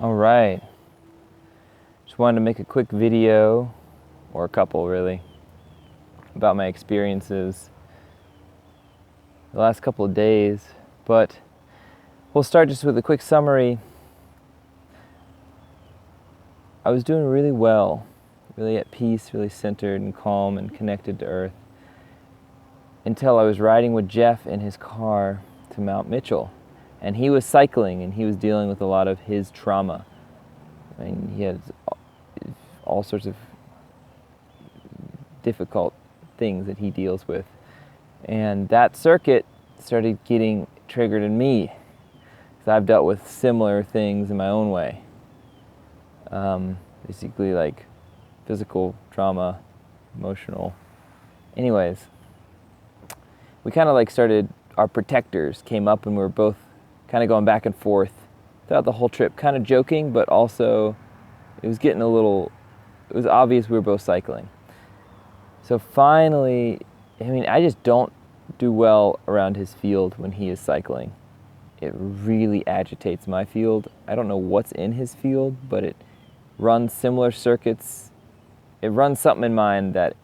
All right. Just wanted to make a quick video, or a couple really, about my experiences the last couple of days. But we'll start just with a quick summary. I was doing really well, really at peace, really centered and calm and connected to Earth, until I was riding with Jeff in his car to Mount Mitchell. And he was cycling and he was dealing with a lot of his trauma. I mean, he had all sorts of difficult things that he deals with. And that circuit started getting triggered in me, because I've dealt with similar things in my own way. Basically like physical trauma, emotional. Anyways, we kind of like started, our protectors came up and we were both kind of going back and forth throughout the whole trip, kind of joking, but also it was getting it was obvious we were both cycling. So finally, I just don't do well around his field when he is cycling. It really agitates my field. I don't know what's in his field, but it runs similar circuits. It runs something in mine that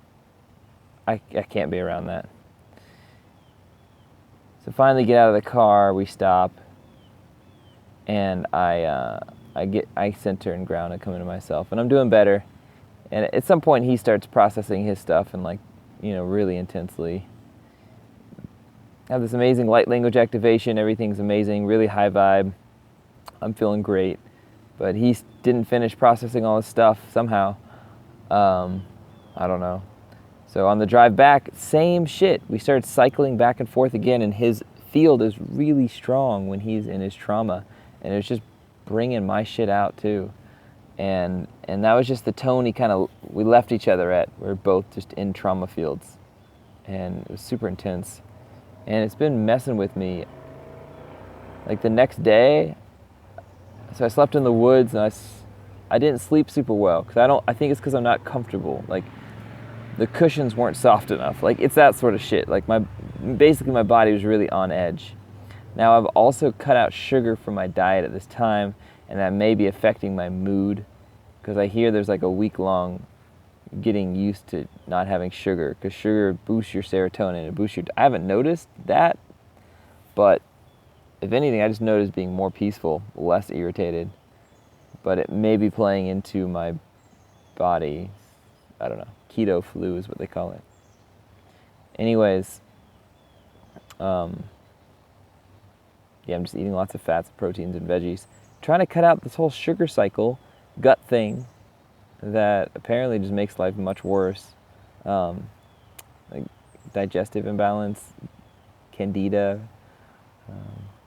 I can't be around that. So finally get out of the car, we stop, and I center and ground and come into myself, and I'm doing better. And at some point he starts processing his stuff and really intensely. I have this amazing light language activation, everything's amazing, really high vibe. I'm feeling great. But he didn't finish processing all his stuff somehow. I don't know. So on the drive back, same shit. We started cycling back and forth again, and his field is really strong when he's in his trauma. And it was just bringing my shit out too. And that was just the tone we left each other at. We were both just in trauma fields. And it was super intense. And it's been messing with me. Like the next day, so I slept in the woods, and I didn't sleep super well, because I think it's because I'm not comfortable. Like the cushions weren't soft enough. Like it's that sort of shit. Like basically my body was really on edge. Now I've also cut out sugar from my diet at this time, and that may be affecting my mood, because I hear there's like a week-long getting used to not having sugar, because sugar boosts your serotonin, it boosts I haven't noticed that, but if anything, I just noticed being more peaceful, less irritated, but it may be playing into my body. I don't know. Keto flu is what they call it. Anyways, I'm just eating lots of fats, proteins, and veggies. Trying to cut out this whole sugar cycle, gut thing, that apparently just makes life much worse. Like digestive imbalance, candida.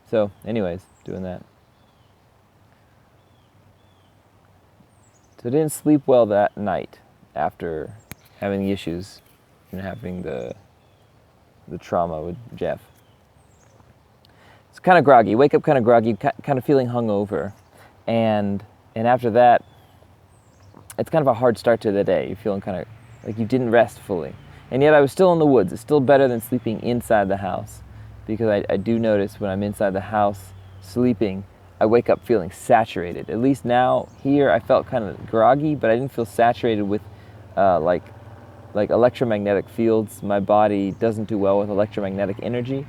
So anyways, doing that. So I didn't sleep well that night after having the issues and having the trauma with Jeff. It's kind of groggy. Wake up kind of groggy, kind of feeling hungover, and after that, it's kind of a hard start to the day. You're feeling kind of like you didn't rest fully, and yet I was still in the woods. It's still better than sleeping inside the house, because I do notice when I'm inside the house sleeping, I wake up feeling saturated. At least now here, I felt kind of groggy, but I didn't feel saturated with like electromagnetic fields. My body doesn't do well with electromagnetic energy,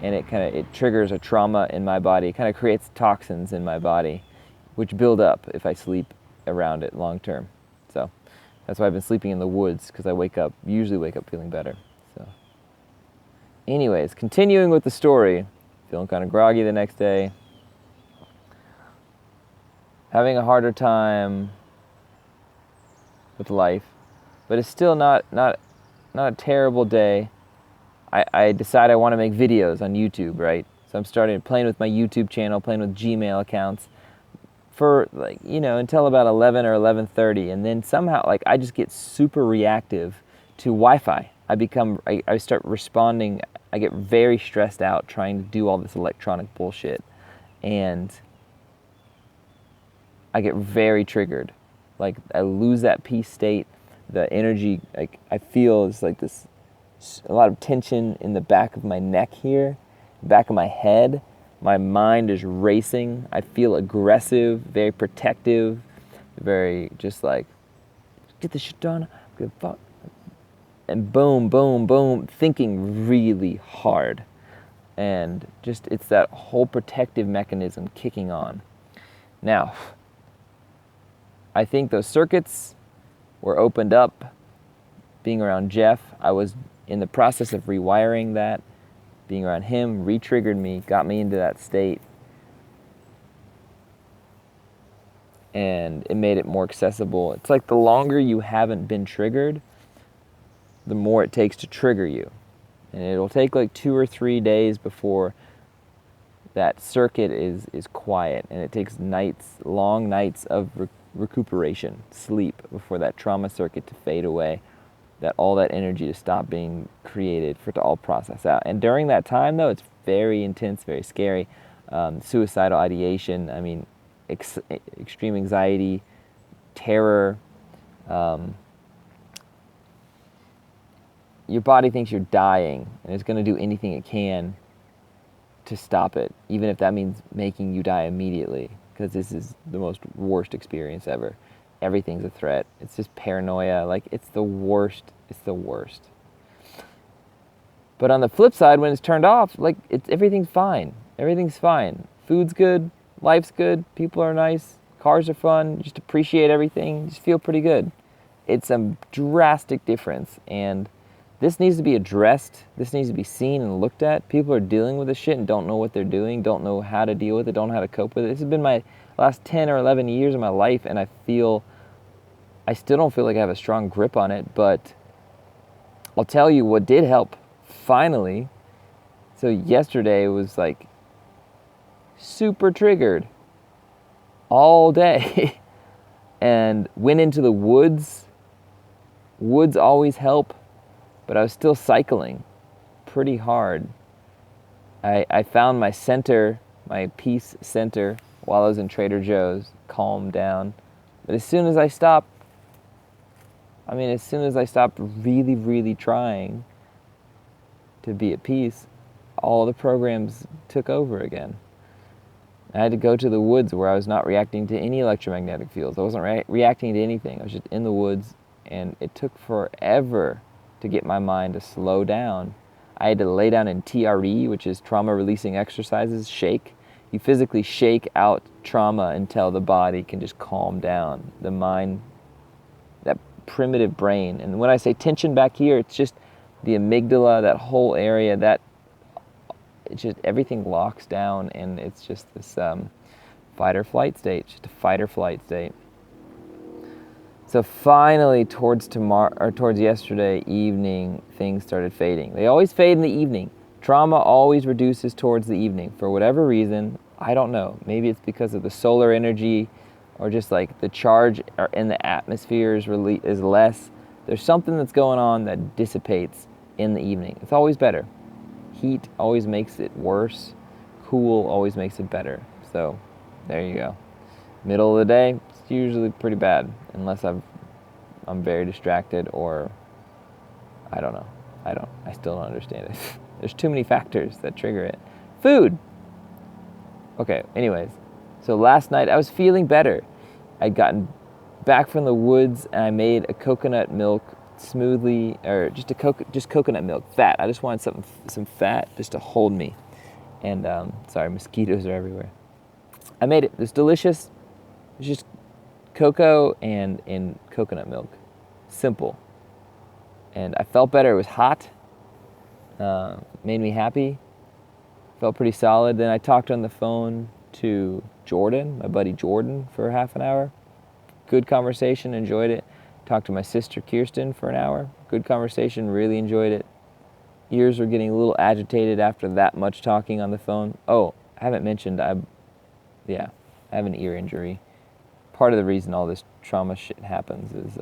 and it triggers a trauma in my body. It kind of creates toxins in my body, which build up if I sleep around it long term. So that's why I've been sleeping in the woods, because I usually wake up feeling better. So anyways, continuing with the story, feeling kind of groggy the next day, having a harder time with life, but it's still not a terrible day. I decide I want to make videos on YouTube, right? So I'm starting playing with my YouTube channel, playing with Gmail accounts for until about 11 or 11:30, and then somehow I just get super reactive to Wi-Fi. I start responding. I get very stressed out trying to do all this electronic bullshit, and I get very triggered. Like I lose that peace state, the energy. Like I feel it's like this, a lot of tension in the back of my neck here, back of my head, My mind is racing. I feel aggressive, very protective, very just like, get this shit done. Good fuck. And boom, boom, boom, thinking really hard. And just, it's that whole protective mechanism kicking on. Now, I think those circuits were opened up being around Jeff. I was in the process of rewiring that. Being around him re-triggered me, got me into that state. And it made it more accessible. It's like the longer you haven't been triggered, the more it takes to trigger you. And it'll take like 2 or 3 days before that circuit is quiet. And it takes nights, long nights of recuperation, sleep, before that trauma circuit to fade away. That all that energy to stop being created, for it to all process out. And during that time, though, it's very intense, very scary. Suicidal ideation, I mean, extreme anxiety, terror. Your body thinks you're dying, and it's going to do anything it can to stop it, even if that means making you die immediately, because this is the most worst experience ever. Everything's a threat. It's just paranoia. Like, it's the worst. It's the worst. But on the flip side, when it's turned off, like, everything's fine. Everything's fine. Food's good. Life's good. People are nice. Cars are fun. Just appreciate everything. Just feel pretty good. It's a drastic difference. And this needs to be addressed. This needs to be seen and looked at. People are dealing with this shit and don't know what they're doing, don't know how to deal with it, don't know how to cope with it. This has been my last 10 or 11 years of my life, and I still don't feel like I have a strong grip on it, but I'll tell you what did help, finally. So yesterday was like super triggered all day and went into the woods. Woods always help, but I was still cycling pretty hard. I found my center, my peace center, while I was in Trader Joe's, calmed down. But as soon as I stopped really, really trying to be at peace, all the programs took over again. I had to go to the woods where I was not reacting to any electromagnetic fields. I wasn't reacting to anything. I was just in the woods, and it took forever to get my mind to slow down. I had to lay down in TRE, which is trauma releasing exercises, shake. You physically shake out trauma until the body can just calm down. The mind, that primitive brain. And when I say tension back here, it's just the amygdala, that whole area, it's just everything locks down, and it's just this fight or flight state, just a fight or flight state. So finally, towards yesterday evening, things started fading. They always fade in the evening. Trauma always reduces towards the evening for whatever reason. I don't know. Maybe it's because of the solar energy, or just like the charge in the atmosphere is less. There's something that's going on that dissipates in the evening. It's always better. Heat always makes it worse. Cool always makes it better. So there you go. Middle of the day, it's usually pretty bad, unless I'm very distracted, or I don't know. I still don't understand it. There's too many factors that trigger it. Food. Okay, anyways. So last night I was feeling better. I'd gotten back from the woods, and I made a coconut milk smoothie, or just coconut milk, fat. I just wanted some fat just to hold me. And sorry, mosquitoes are everywhere. I made it. It was delicious. It was just cocoa and coconut milk. Simple. And I felt better. It was hot. Made me happy. Felt pretty solid. Then I talked on the phone to Jordan, my buddy Jordan, for half an hour. Good conversation, enjoyed it. Talked to my sister Kirsten for an hour. Good conversation, really enjoyed it. Ears were getting a little agitated after that much talking on the phone. Oh, I haven't mentioned, I have an ear injury. Part of the reason all this trauma shit happens is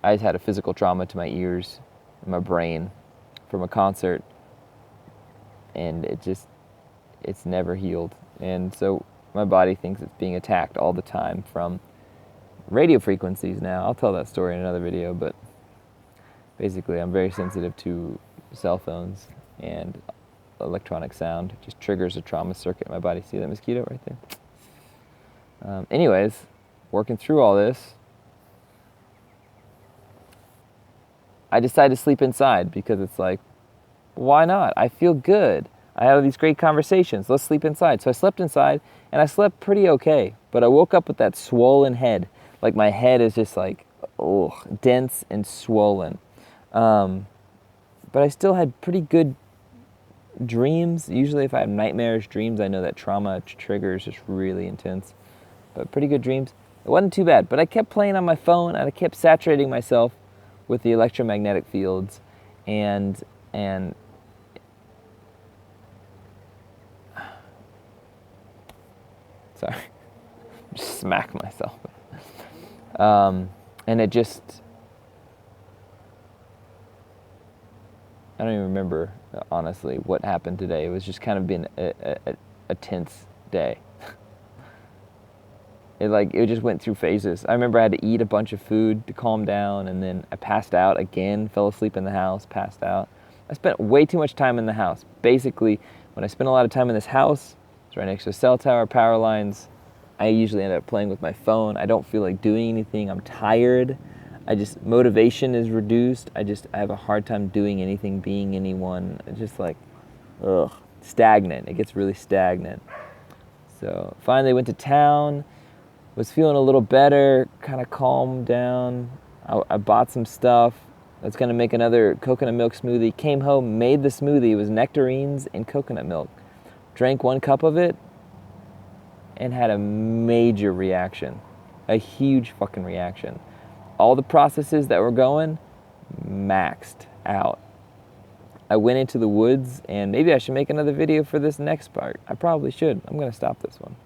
I had a physical trauma to my ears and my brain from a concert, and it's never healed. And so my body thinks it's being attacked all the time from radio frequencies now. I'll tell that story in another video, but basically I'm very sensitive to cell phones and electronic sound. It just triggers a trauma circuit in my body. See that mosquito right there? Anyways, working through all this, I decided to sleep inside because it's like, why not? I feel good. I had all these great conversations. Let's sleep inside. So I slept inside, and I slept pretty okay. But I woke up with that swollen head. Like my head is just like, oh, dense and swollen. But I still had pretty good dreams. Usually if I have nightmarish dreams, I know that trauma triggers just really intense. But pretty good dreams. It wasn't too bad. But I kept playing on my phone, and I kept saturating myself with the electromagnetic fields. And sorry, just smack myself. And it just, I don't even remember, honestly, what happened today. It was just kind of been a tense day. It just went through phases. I remember I had to eat a bunch of food to calm down, and then I passed out again, fell asleep in the house, passed out. I spent way too much time in the house. Basically, when I spend a lot of time in this house, it's right next to a cell tower, power lines, I usually end up playing with my phone. I don't feel like doing anything. I'm tired. Motivation is reduced. I have a hard time doing anything, being anyone. It's just like, ugh, stagnant. It gets really stagnant. So finally went to town, was feeling a little better, kind of calmed down. I bought some stuff. I was gonna make another coconut milk smoothie. Came home, made the smoothie. It was nectarines and coconut milk. Drank 1 cup of it and had a major reaction. A huge fucking reaction. All the processes that were going, maxed out. I went into the woods, and maybe I should make another video for this next part. I probably should. I'm gonna stop this one.